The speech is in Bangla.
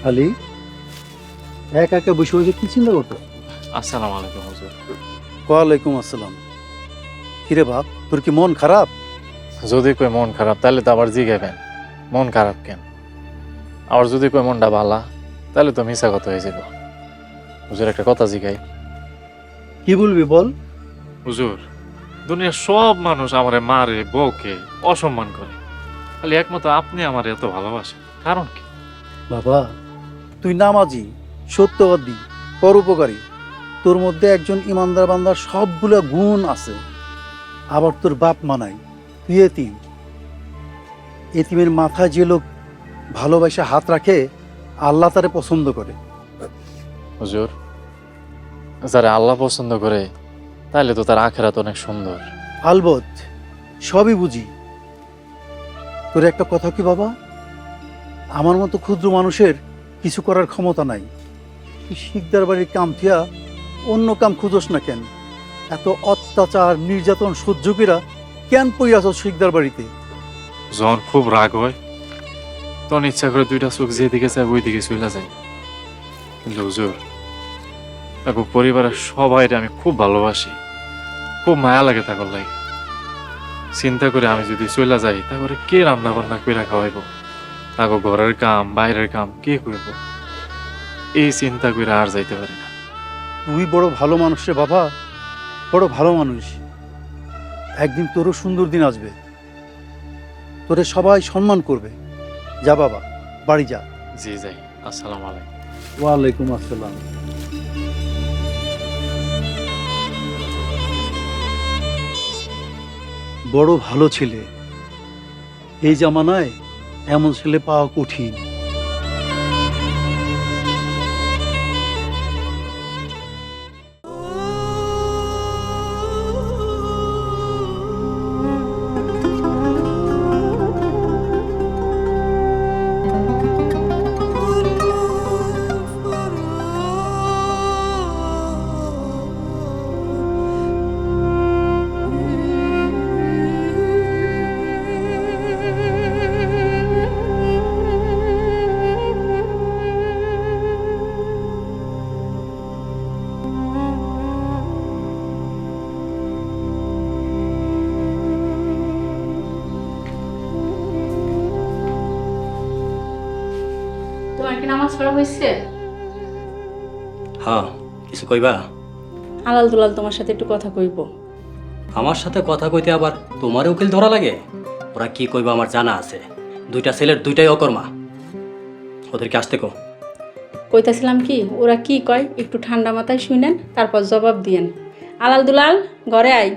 আলী, একা একা বসে বসে কি চিন্তা করতো? আসসালামু আলাইকুম হুজুর। ওয়ালাইকুম আসসালাম। কিরে বাপ, তোর কি মন খারাপ? যদি কই মন খারাপ তাহলে তো আবার জিগাইবেন মন খারাপ কেন। আবার যদি কই মনটা ভালা তাহলে তো মিছা কথা হয়ে যাব। হুজুর একটা কথা জিগাই। কি বলবি বল। হুজুর, দুনিয়ার সব মানুষ আমারে মারে বউকে অসম্মান করে, খালি একমাত্র আপনি আমার এত ভালোবাসেন, কারণ কি? বাবা, তুই নামাজি, সত্যবাদী, পরোপকারী। তোর মধ্যে একজন ইমানদার বান্দার সবগুলো গুণ আছে। আবার তোর বাপ মানাই, তুই এতিম। এতিমের মাথায় যে লোক ভালোবাসা হাত রাখে, আল্লাহ তারে পছন্দ করে। হুজুর, যারা আল্লাহ পছন্দ করে তাহলে তো তার আখেরাত অনেক সুন্দর। আলবত, সবই বুঝি। তোর একটা কথা কি বাবা, আমার মতো ক্ষুদ্র মানুষের কিছু করার ক্ষমতা নাই। তুই শিকদার বাড়ির কাম থিয়া অন্য কাম খুঁজোস না কেন? এত অত্যাচার নির্যাতন সহ্য কইরা কেন পইরাছ শিকদার বাড়িতে? যখন খুব রাগ হয় তখন ইচ্ছা করে দুইটা চোখ যেদিকে চায় ওই দিকে চলে যায়। কিন্তু হুজুর, তাকে পরিবারের সবাইরে আমি খুব ভালোবাসি, খুব মায়া লাগে তাকর লাগে। চিন্তা করে আমি যদি চলে যাই তারপরে কে রান্না বান্না করে খাওয়াইব, তাকে ঘরের কাম বাইরের কাম কে করব, এই চিন্তা করে আর যাইতে পারি না। তুই বড় ভালো মানুষ রে বাবা, বড় ভালো মানুষ। একদিন তোরও সুন্দর দিন আসবে, তোরে সবাই সম্মান করবে। যা বাবা, বাড়ি যা। জি যাই। আসসালামু আলাইকুম। ওয়ালাইকুম আসসালাম। বড় ভালো ছেলে। এই জামানায় এমন ছেলে পাওয়া কঠিন। তোমার কি নামাজ পড়া হয়েছে? হ্যাঁ, কিছু কইবা? আলাল দুলাল তোমার সাথে একটু কথা কইব। আমার সাথে কথা কইতে আবার তোমার উকিল ধরা লাগে? ওরা কি কইবা আমার জানা আছে। দুইটা ছেলের দুইটাই অকর্মা, ওদেরকে আসতে কো। কইতাছিলাম কি, ওরা কি কয় একটু ঠান্ডা মাথায় শুনেন, তারপর জবাব দিয়েন। আলাল দুলাল, ঘরে আয়।